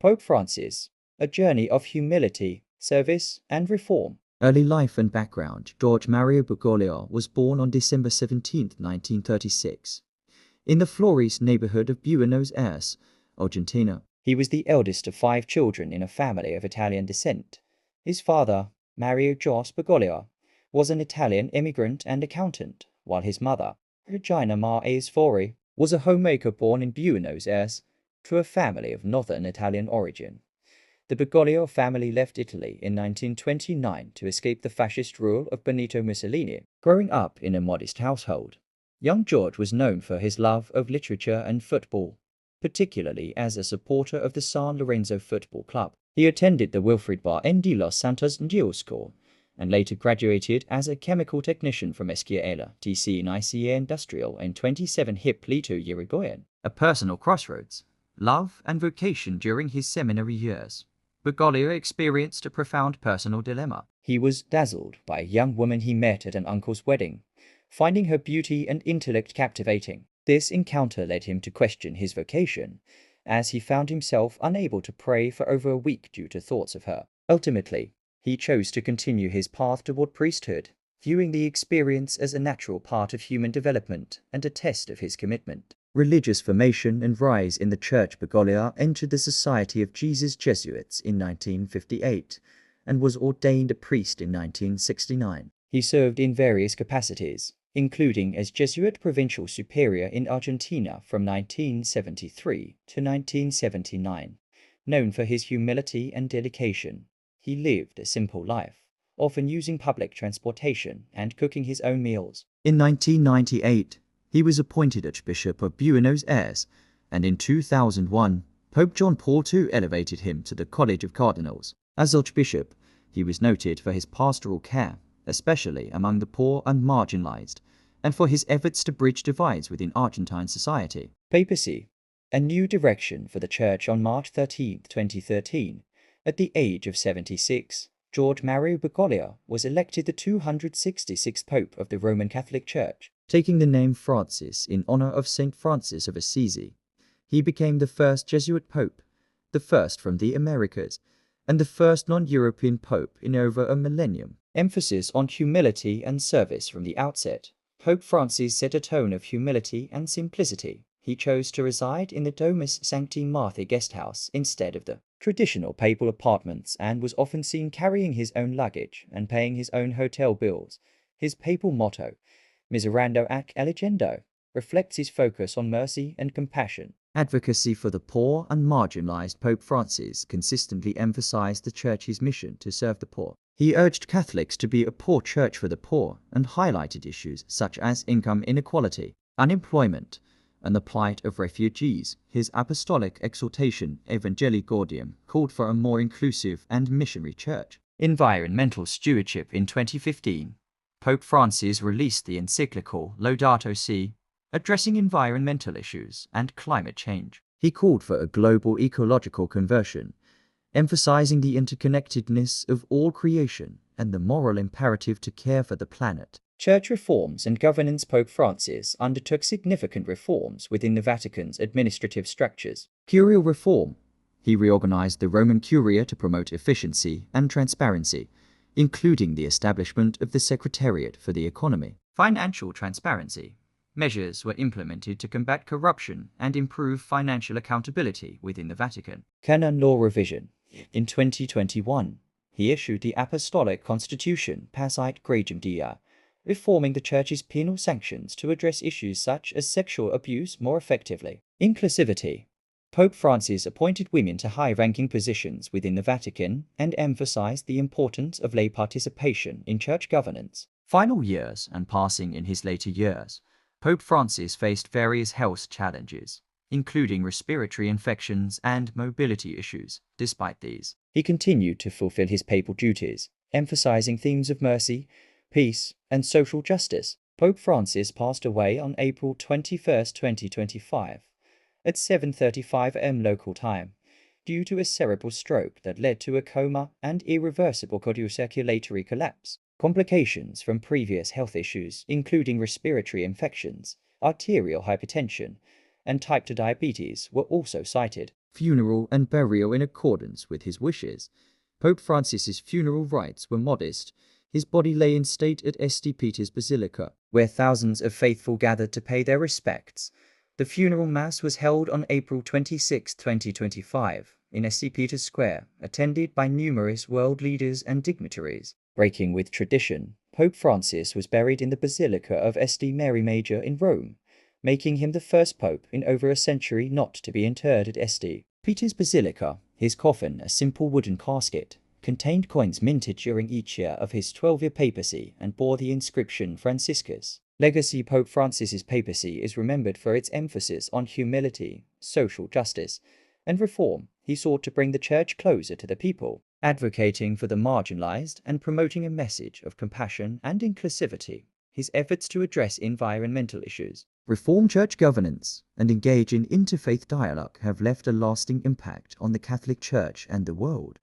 Pope Francis, a journey of humility, service, and reform. Early life and background. George Mario Bergoglio was born on December 17, 1936, in the Flores neighborhood of Buenos Aires, Argentina. He was the eldest of 5 children in a family of Italian descent. His father, Mario Jos Bergoglio, was an Italian immigrant and accountant, while his mother, Regina Maes Fori, was a homemaker born in Buenos Aires to a family of northern Italian origin. The Bergoglio family left Italy in 1929 to escape the fascist rule of Benito Mussolini. Growing up in a modest household, young George was known for his love of literature and football, particularly as a supporter of the San Lorenzo Football Club. He attended the Wilfrid Bar N. de los Santos Gil School and later graduated as a chemical technician from Escuela TCNICA Industrial in 27 Hipólito Yrigoyen. A personal crossroads, love and vocation during his seminary years. Bergoglio experienced a profound personal dilemma. He was dazzled by a young woman he met at an uncle's wedding, finding her beauty and intellect captivating. This encounter led him to question his vocation, as he found himself unable to pray for over a week due to thoughts of her. Ultimately, he chose to continue his path toward priesthood, viewing the experience as a natural part of human development and a test of his commitment. Religious formation and rise in the church. Bergoglio entered the Society of Jesus Jesuits in 1958 and was ordained a priest in 1969. He served in various capacities, including as Jesuit Provincial Superior in Argentina from 1973 to 1979. Known for his humility and dedication, he lived a simple life, often using public transportation and cooking his own meals. In 1998, he was appointed Archbishop of Buenos Aires, and in 2001, Pope John Paul II elevated him to the College of Cardinals. As Archbishop, he was noted for his pastoral care, especially among the poor and marginalized, and for his efforts to bridge divides within Argentine society. Papacy, a new direction for the Church. On March 13, 2013, at the age of 76, George Mario Bergoglio was elected the 266th Pope of the Roman Catholic Church. Taking the name Francis in honor of Saint Francis of Assisi, he became the first Jesuit Pope, the first from the Americas, and the first non-European Pope in over a millennium. Emphasis on humility and service from the outset, Pope Francis set a tone of humility and simplicity. He chose to reside in the Domus Sancti Martha guest house instead of the traditional papal apartments and was often seen carrying his own luggage and paying his own hotel bills. His papal motto, Miserando ac eligendo, reflects his focus on mercy and compassion. Advocacy for the poor and marginalized. Pope Francis consistently emphasized the Church's mission to serve the poor. He urged Catholics to be a poor church for the poor and highlighted issues such as income inequality, unemployment, and the plight of refugees. His apostolic exhortation, Evangelii Gaudium, called for a more inclusive and missionary church. Environmental stewardship. In 2015, Pope Francis released the encyclical Laudato Si, addressing environmental issues and climate change. He called for a global ecological conversion, emphasizing the interconnectedness of all creation and the moral imperative to care for the planet. Church reforms and governance. Pope Francis undertook significant reforms within the Vatican's administrative structures. Curial reform. He reorganized the Roman Curia to promote efficiency and transparency, including the establishment of the Secretariat for the Economy. Financial transparency. Measures were implemented to combat corruption and improve financial accountability within the Vatican. Canon law revision. In 2021, he issued the Apostolic Constitution Passit Gregem Dei, reforming the Church's penal sanctions to address issues such as sexual abuse more effectively. Inclusivity. Pope Francis appointed women to high-ranking positions within the Vatican and emphasized the importance of lay participation in church governance. Final years and passing. In his later years, Pope Francis faced various health challenges, including respiratory infections and mobility issues. Despite these, he continued to fulfill his papal duties, emphasizing themes of mercy, peace, and social justice. Pope Francis passed away on April 21, 2025, at 7:35 am local time, due to a cerebral stroke that led to a coma and irreversible cardiocirculatory collapse. Complications from previous health issues, including respiratory infections, arterial hypertension, and type 2 diabetes, were also cited. funeral and burial in accordance with his wishes. Pope Francis's funeral rites were modest. His body lay in state at St. Peter's Basilica, where thousands of faithful gathered to pay their respects. The funeral mass was held on April 26, 2025, in St. Peter's Square, attended by numerous world leaders and dignitaries. Breaking with tradition, Pope Francis was buried in the Basilica of St. Mary Major in Rome, making him the first pope in over a century not to be interred at St. Peter's Basilica. His coffin, a simple wooden casket, contained coins minted during each year of his 12-year papacy and bore the inscription Franciscus. Legacy. Pope Francis's papacy is remembered for its emphasis on humility, social justice, and reform. He sought to bring the church closer to the people, advocating for the marginalized and promoting a message of compassion and inclusivity. His efforts to address environmental issues, reform church governance, and engage in interfaith dialogue have left a lasting impact on the Catholic Church and the world.